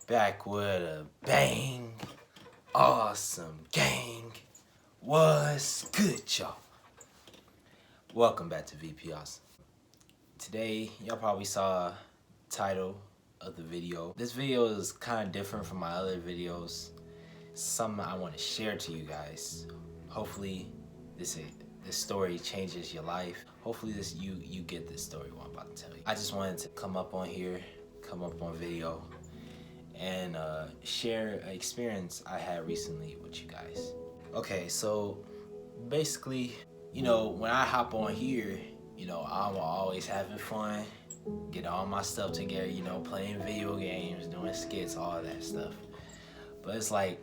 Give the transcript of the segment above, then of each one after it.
Back with a bang. Awesome gang. What's good, y'all? Welcome back to VP Awesome. Today, y'all probably saw the title of the video. This video is kind of different from my other videos. It's something I want to share to you guys. Hopefully, this story changes your life. Hopefully, you get this story what I'm about to tell you. I just wanted to come up on video, and share an experience I had recently with you guys. Okay, so basically, when I hop on here, I'm always having fun, get all my stuff together, playing video games, doing skits, all that stuff. But it's like,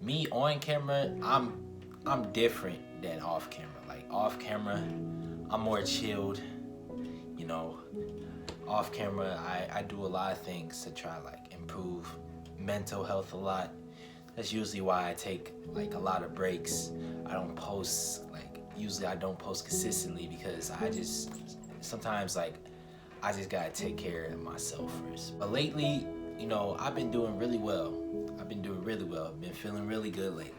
me on camera, I'm different than off camera. Like off camera, I'm more chilled, Off camera, I do a lot of things to try improve mental health a lot. That's usually why I take a lot of breaks. I don't post usually I don't post consistently because sometimes I just gotta take care of myself first. But lately, I've been doing really well. Been feeling really good lately.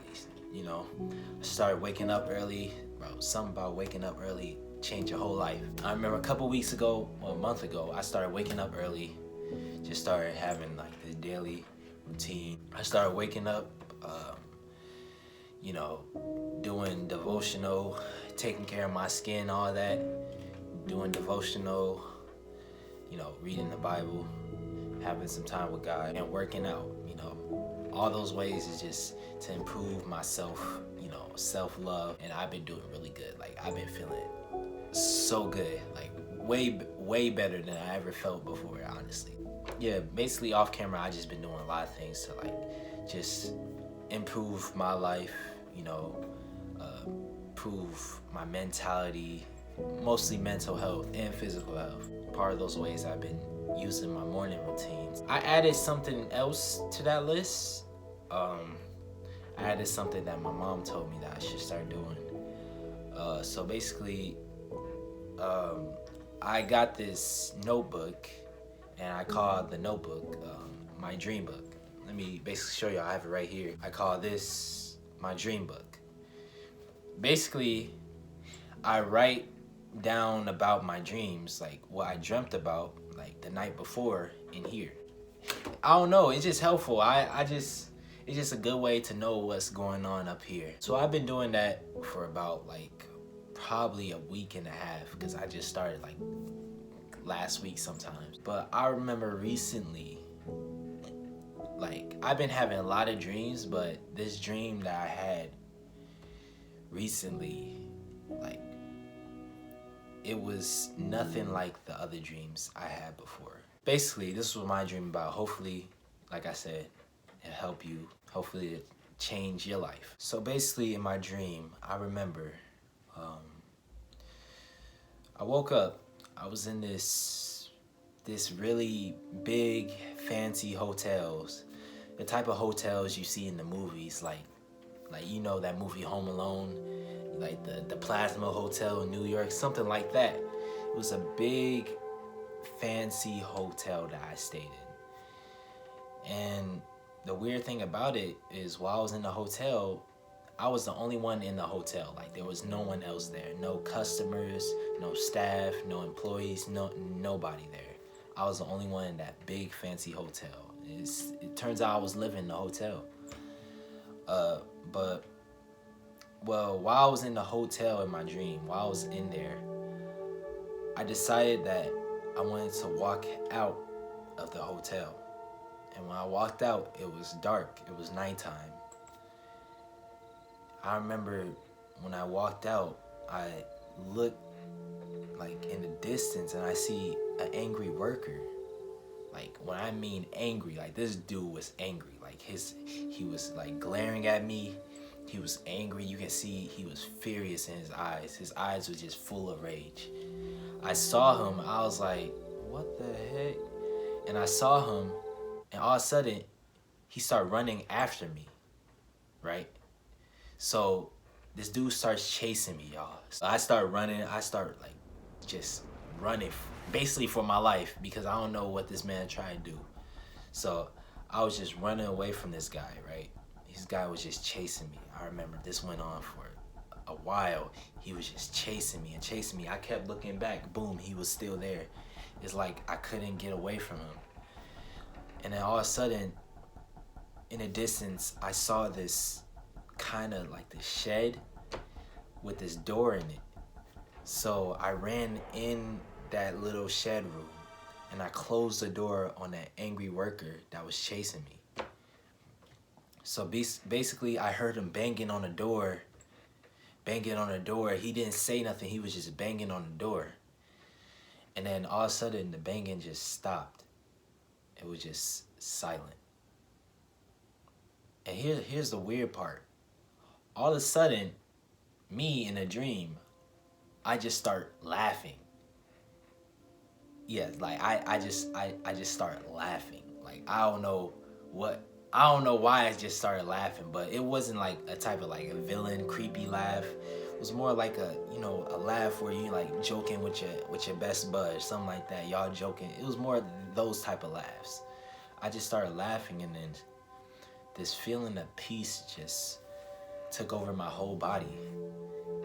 I started waking up early. Bro, something about waking up early change your whole life. I remember a couple weeks ago, or a month ago, I started waking up early. Just started having the daily routine. I started waking up, doing devotional, taking care of my skin, all that. Doing devotional, reading the Bible, having some time with God, and working out. All those ways is just to improve myself, self-love, and I've been doing really good. I've been feeling so good, way better than I ever felt before, honestly. Yeah, basically off camera, I just been doing a lot of things to just improve my life, improve my mentality, mostly mental health and physical health. Part of those ways I've been using my morning routines. I added something else to that list. I added something that my mom told me that I should start doing. So basically, I got this notebook, and I call the notebook my dream book. Let me basically show you. I have it right here. I call this my dream book. Basically, I write down about my dreams, what I dreamt about, the night before in here. I don't know. It's just helpful. It's just a good way to know what's going on up here. So I've been doing that for about probably a week and a half, because I just started last week sometimes. But I remember recently, I've been having a lot of dreams, but this dream that I had recently, it was nothing like the other dreams I had before. Basically, this was my dream about. Hopefully, like I said, it'll help you. Hopefully it change your life. So basically in my dream, I remember I woke up. I was in this really big fancy hotels, the type of hotels you see in the movies, that movie Home Alone, the Plasma Hotel in New York, something like that. It was a big fancy hotel that I stayed in. And the weird thing about it is, while I was in the hotel, I was the only one in the hotel. There was no one else there. No customers, no staff, no employees, nobody there. I was the only one in that big fancy hotel. It turns out I was living in the hotel. While I was in the hotel in my dream, while I was in there, I decided that I wanted to walk out of the hotel. And when I walked out, it was dark. It was nighttime. I remember when I walked out, I looked in the distance, and I see an angry worker. When I mean angry, this dude was angry. He was glaring at me. He was angry. You can see he was furious in his eyes. His eyes were just full of rage. I saw him. I was like, what the heck? And I saw him, and all of a sudden, he started running after me, right? So this dude starts chasing me, y'all. So I start running. I start just running basically for my life, because I don't know what this man tried to do. So I was just running away from this guy, right? This guy was just chasing me. I remember this went on for a while. He was just chasing me and chasing me. I kept looking back. Boom, he was still there. It's like I couldn't get away from him. And then all of a sudden, in the distance, I saw this kind of like this shed with this door in it. So I ran in that little shed room and I closed the door on that angry worker that was chasing me. So basically I heard him banging on the door. He didn't say nothing, he was just banging on the door. And then all of a sudden the banging just stopped. It was just silent. And here's the weird part. All of a sudden, me in a dream, I just start laughing. Yeah, like I just start laughing. Like I don't know why I just started laughing, but it wasn't like a type of like a villain, creepy laugh. It was more like a laugh where you like joking with your best bud, something like that. Y'all joking. It was more those type of laughs. I just started laughing, and then this feeling of peace just took over my whole body.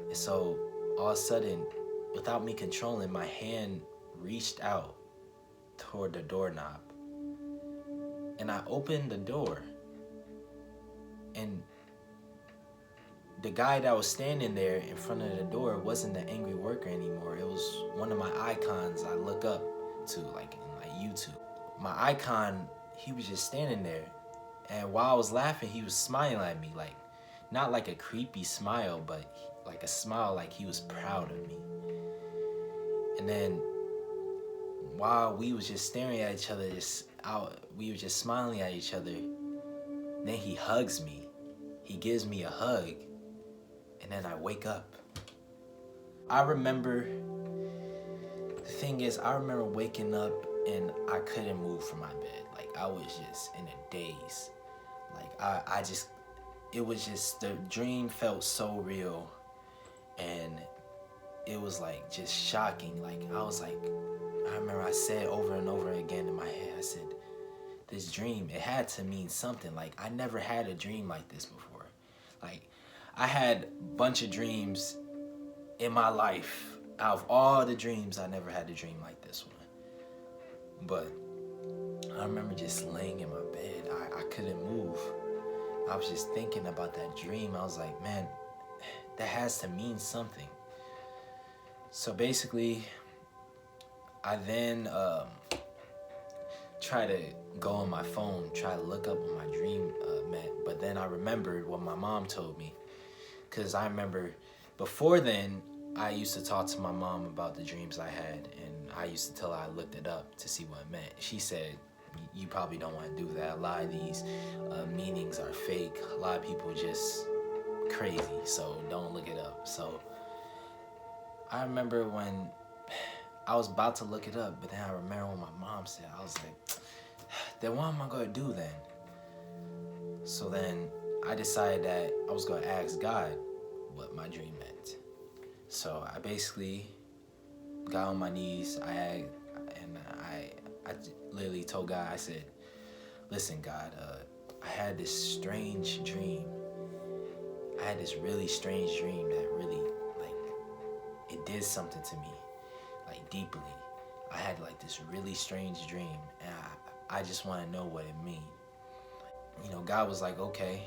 And so all of a sudden, without me controlling, my hand reached out toward the doorknob. And I opened the door. And the guy that was standing there in front of the door wasn't the angry worker anymore. It was one of my icons I look up to, like in like YouTube. My icon, he was just standing there. And while I was laughing, he was smiling at me, like not like a creepy smile, but like a smile like he was proud of me. And then while we was just staring at each other, we were just smiling at each other. Then he hugs me. He gives me a hug. And then I wake up. I remember waking up and I couldn't move from my bed. Like I was just in a daze. Like it was just, the dream felt so real, and it was like just shocking. Like I remember I said over and over again in my head, I said, this dream, it had to mean something. Like I never had a dream like this before. Like I had a bunch of dreams in my life. Out of all the dreams, I never had a dream like this one. But I remember just laying in my bed. I couldn't move. I was just thinking about that dream. I was like, man, that has to mean something. So basically, I then try to go on my phone, try to look up what my dream meant. But then I remembered what my mom told me. Because I remember before then, I used to talk to my mom about the dreams I had. And I used to tell her I looked it up to see what it meant. She said, you probably don't want to do that. A lot of these meanings are fake. A lot of people just crazy. So don't look it up. So I remember when I was about to look it up, but then I remember what my mom said. I was like, then what am I going to do then? So then I decided that I was going to ask God what my dream meant. So I basically got on my knees. I literally told God, I said, listen, God, I had this strange dream. I had this really strange dream that really, like, it did something to me, like, deeply. I had, like, this really strange dream, and I just want to know what it means. You know, God was like, okay,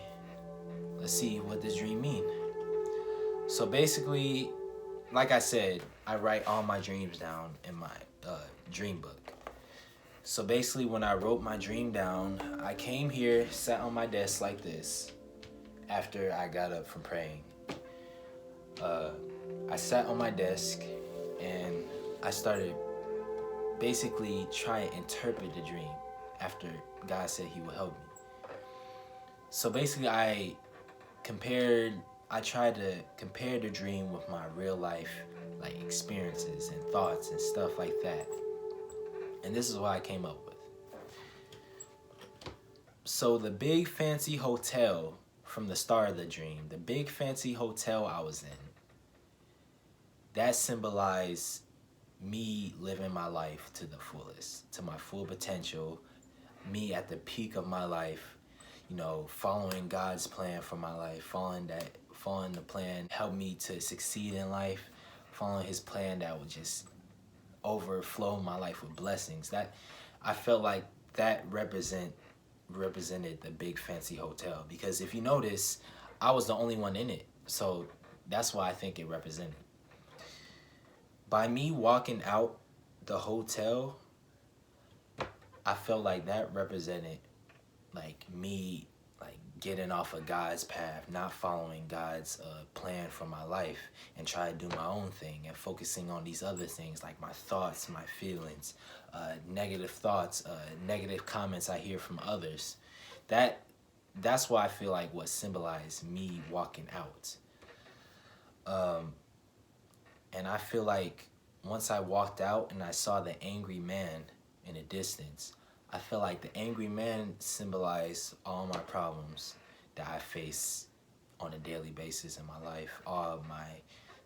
let's see what this dream mean. So basically, like I said, I write all my dreams down in my dream book. So basically, when I wrote my dream down, I came here, sat on my desk like this after I got up from praying. I sat on my desk and I started basically trying to interpret the dream after God said he would help me. So basically, I tried to compare the dream with my real life, like, experiences and thoughts and stuff like that. And this is what I came up with. So the big fancy hotel from the start of the dream, the big fancy hotel I was in, that symbolized me living my life to the fullest, to my full potential. me at the peak of my life, you know, following God's plan for my life, following the plan helped me to succeed in life, following his plan that would just overflow my life with blessings. That I felt like that represented the big fancy hotel, because if you notice, I was the only one in it. So that's why I think it represented. By me walking out the hotel, I felt like that represented like me like getting off of God's path, not following God's plan for my life, and try to do my own thing and focusing on these other things like my thoughts, my feelings, negative thoughts, negative comments I hear from others. That's why I feel like what symbolized me walking out. And I feel like once I walked out and I saw the angry man in the distance, I feel like the angry man symbolized all my problems that I face on a daily basis in my life. All my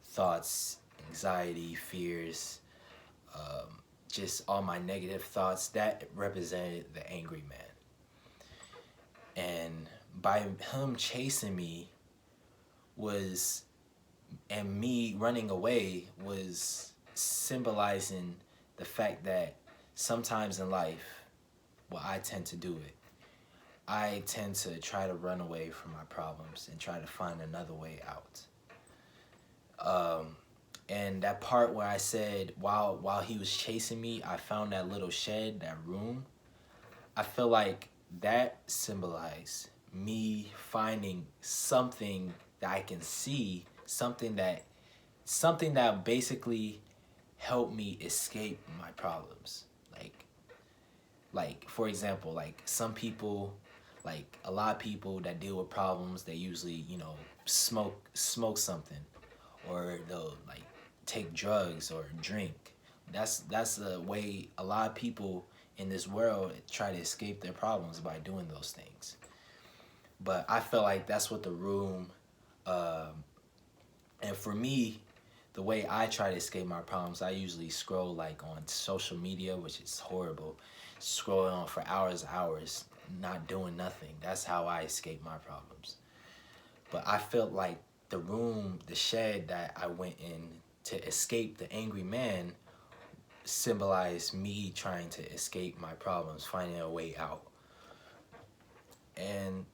thoughts, anxiety, fears, just all my negative thoughts, that represented the angry man. And by him chasing me and me running away was symbolizing the fact that sometimes in life, well, I tend to do it. I tend to try to run away from my problems and try to find another way out. And that part where I said, while he was chasing me, I found that little shed, that room. I feel like that symbolized me finding something that I can see, something that basically helped me escape my problems. Like for example, like some people, like a lot of people that deal with problems, they usually, you know, smoke something, or they'll like take drugs or drink. That's the way a lot of people in this world try to escape their problems, by doing those things. But I felt like that's what the room, and for me, the way I try to escape my problems, I usually scroll like on social media, which is horrible. Scrolling on for hours, not doing nothing. That's how I escape my problems. But I felt like the room, the shed that I went in to escape the angry man, symbolized me trying to escape my problems, finding a way out. And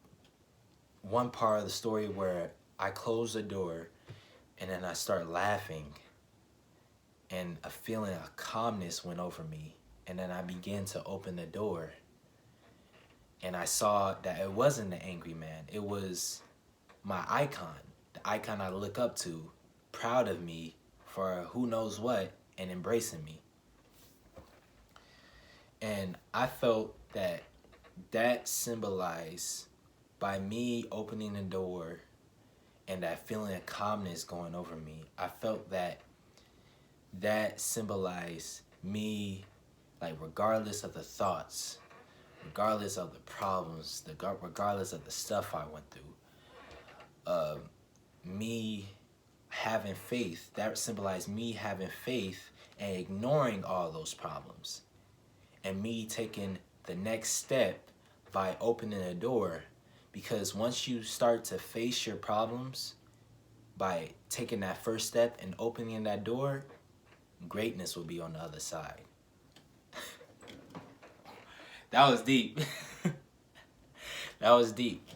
one part of the story where I closed the door and then I started laughing, and a feeling of calmness went over me. And then I began to open the door, and I saw that it wasn't the angry man. It was my icon, the icon I look up to, proud of me for who knows what, and embracing me. And I felt that symbolized, by me opening the door and that feeling of calmness going over me, I felt that symbolized me, like regardless of the thoughts, regardless of the problems, regardless of the stuff I went through, me having faith, that symbolized me having faith and ignoring all those problems, and me taking the next step by opening a door. Because once you start to face your problems by taking that first step and opening that door, greatness will be on the other side. That was deep. That was deep.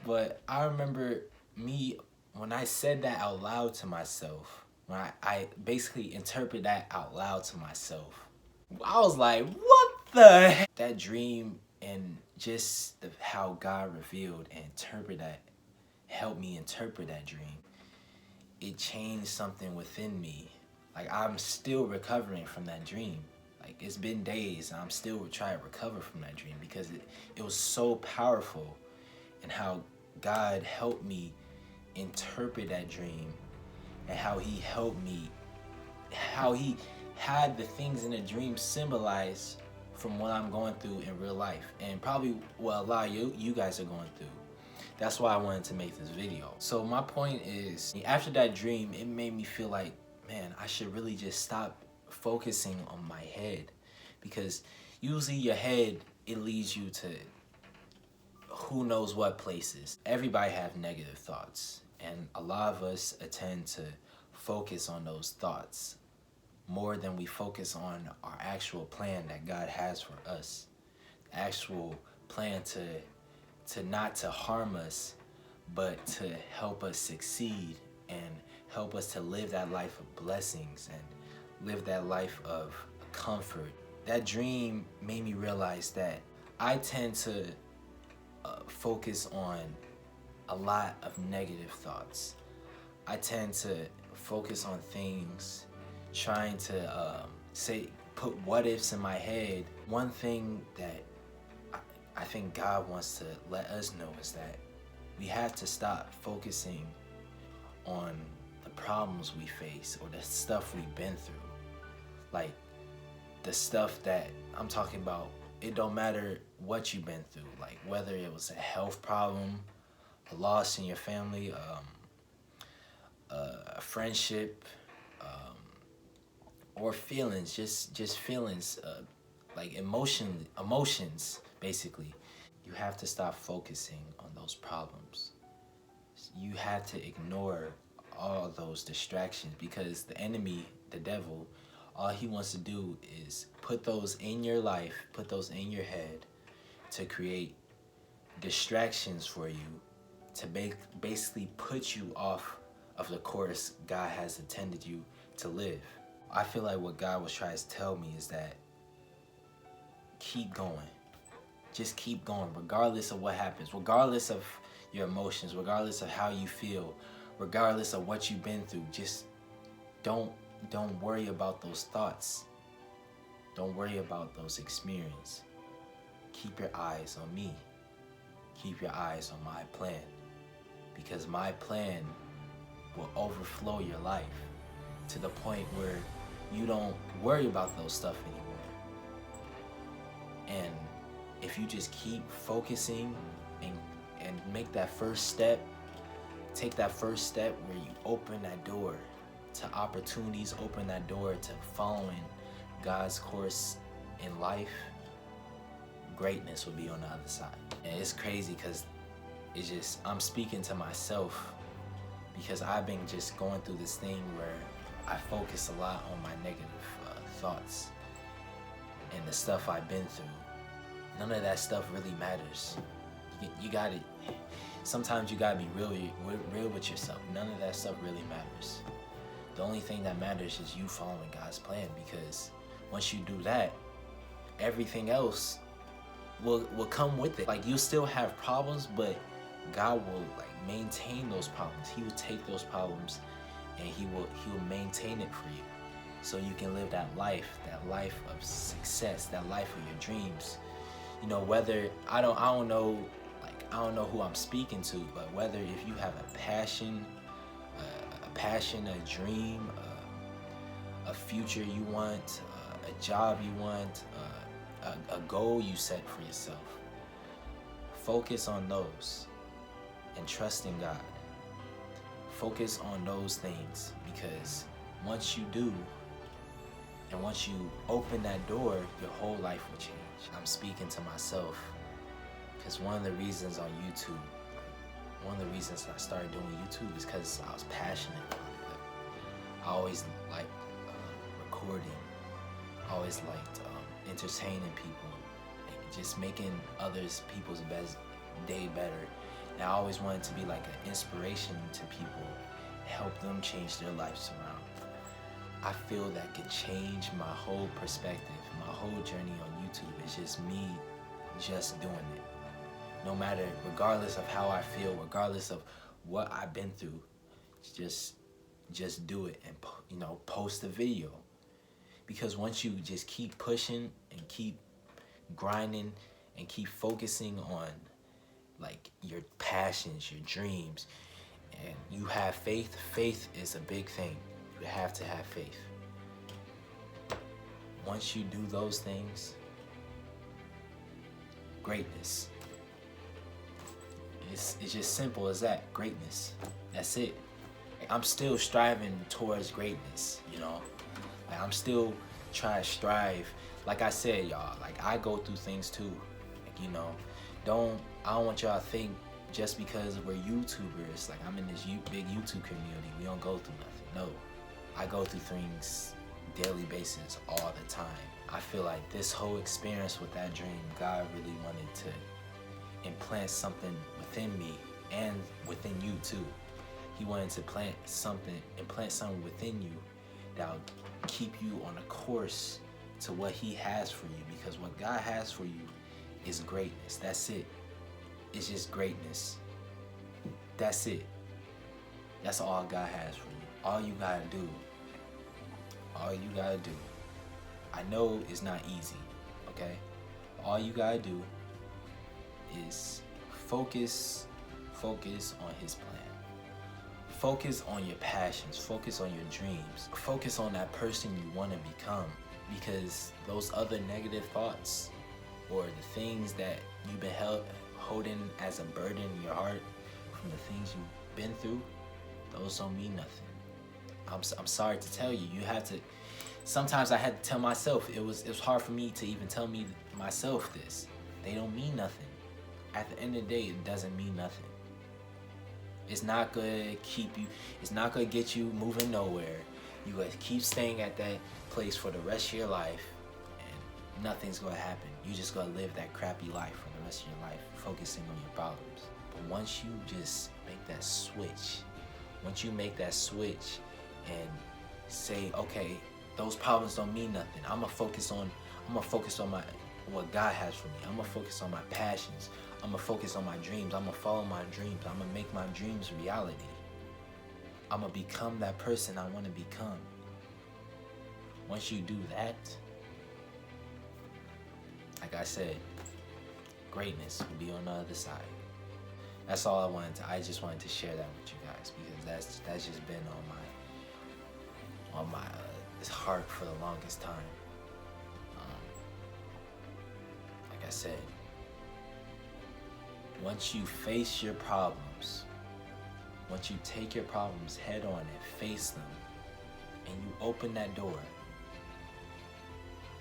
But I remember me, when I said that out loud to myself, when I basically interpret that out loud to myself, I was like, what the heck? That dream, and just how God revealed and helped me interpret that dream, it changed something within me. Like, I'm still recovering from that dream. Like, it's been days and I'm still trying to recover from that dream, because it was so powerful, and how God helped me interpret that dream, and how he helped me, how he had the things in the dream symbolize from what I'm going through in real life, and probably what a lot of you guys are going through. That's why I wanted to make this video. So my point is, after that dream, it made me feel like, man, I should really just stop focusing on my head, because usually your head, it leads you to who knows what places. Everybody have negative thoughts, and a lot of us tend to focus on those thoughts more than we focus on our actual plan that God has for us. Actual plan to not to harm us, but to help us succeed and help us to live that life of blessings and live that life of comfort. That dream made me realize that I tend to focus on a lot of negative thoughts. I tend to focus on things, trying to put what ifs in my head. One thing that I think God wants to let us know is that we have to stop focusing on the problems we face or the stuff we've been through. Like the stuff that I'm talking about, it don't matter what you've been through, like whether it was a health problem, a loss in your family, a friendship, or feelings, just feelings, like emotions, basically. You have to stop focusing on those problems. You have to ignore all those distractions, because the enemy, the devil, all he wants to do is put those in your life, put those in your head to create distractions for you, to basically put you off of the course God has intended you to live. I feel like what God was trying to tell me is that keep going. Just keep going, regardless of what happens, regardless of your emotions, regardless of how you feel, regardless of what you've been through. Just don't worry about those thoughts. Don't worry about those experiences. Keep your eyes on me. Keep your eyes on my plan, because my plan will overflow your life to the point where you don't worry about those stuff anymore. And if you just keep focusing and make that first step, take that first step where you open that door to opportunities, open that door to following God's course in life, greatness will be on the other side. And it's crazy because I'm speaking to myself, because I've been just going through this thing where I focus a lot on my negative thoughts and the stuff I've been through. None of that stuff really matters. You gotta, sometimes you gotta be real with yourself. None of that stuff really matters. The only thing that matters is you following God's plan, because once you do that, everything else will come with it. Like, you'll still have problems, but God will maintain those problems. He will take those problems and he will maintain it for you, so you can live that life of success, that life of your dreams. You know, whether I don't know who I'm speaking to, but whether if you have a passion, a dream, a future you want, a job you want, a goal you set for yourself, focus on those and trust in God. Focus on those things, because once you do, and once you open that door, your whole life will change. I'm speaking to myself, because one of the reasons I started doing YouTube is because I was passionate about it. I always liked recording. I always liked entertaining people, and just making people's best day better. And I always wanted to be like an inspiration to people, help them change their lives around. I feel that could change my whole perspective, my whole journey on YouTube. It's just me just doing it. No matter, regardless of how I feel, regardless of what I've been through, just do it and post a video. Because once you just keep pushing and keep grinding and keep focusing on your passions, your dreams, and you have faith. Faith is a big thing. You have to have faith. Once you do those things, greatness. It's just simple as that. Greatness. That's it. I'm still striving towards greatness, I'm still trying to strive Like I said, y'all, like I go through things too. Like, you know, I don't want y'all to think just because we're YouTubers, like I'm in this big YouTube community, we don't go through nothing. No, I go through things daily basis all the time. I feel like this whole experience with that dream, God really wanted to implant something within me and within you too. He wanted to implant something within you that'll keep you on a course to what he has for you, because what God has for you is greatness. That's it. It's just greatness. That's it. That's all God has for you. All you gotta do. I know it's not easy, okay? All you gotta do is focus on his plan. Focus on your passions, focus on your dreams, focus on that person you want to become, because those other negative thoughts or the things that you've been holding as a burden in your heart from the things you've been through, those don't mean nothing. I'm sorry to tell you, you have to, sometimes I had to tell myself, it was hard for me to even tell myself this. They don't mean nothing. At the end of the day, it doesn't mean nothing. It's not gonna it's not gonna get you moving nowhere. You gotta keep staying at that place for the rest of your life, and nothing's gonna happen. You just gonna live that crappy life for the rest of your life, focusing on your problems. But once you just make that switch, and say, okay, those problems don't mean nothing. I'm gonna focus on what God has for me. I'm gonna focus on my passions. I'm gonna focus on my dreams. I'm gonna follow my dreams. I'm gonna make my dreams reality. I'm gonna become that person I wanna become. Once you do that, like I said, greatness will be on the other side. That's all I just wanted to share that with you guys, because that's just been on my heart for the longest time. Like I said, once you face your problems, once you take your problems head on and face them, and you open that door,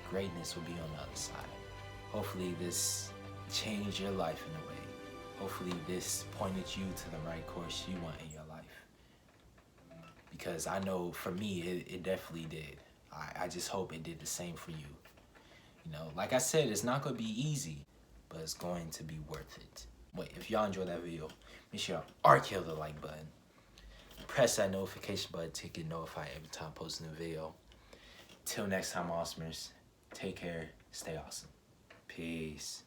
greatness will be on the other side. Hopefully this changed your life in a way. Hopefully this pointed you to the right course you want in your life. Because I know for me, it definitely did. I just hope it did the same for you. You know, like I said, it's not going to be easy, but it's going to be worth it. Wait, if y'all enjoyed that video, make sure y'all kill the like button. Press that notification button to get notified every time I post a new video. Till next time, awesomers. Take care. Stay awesome. Peace.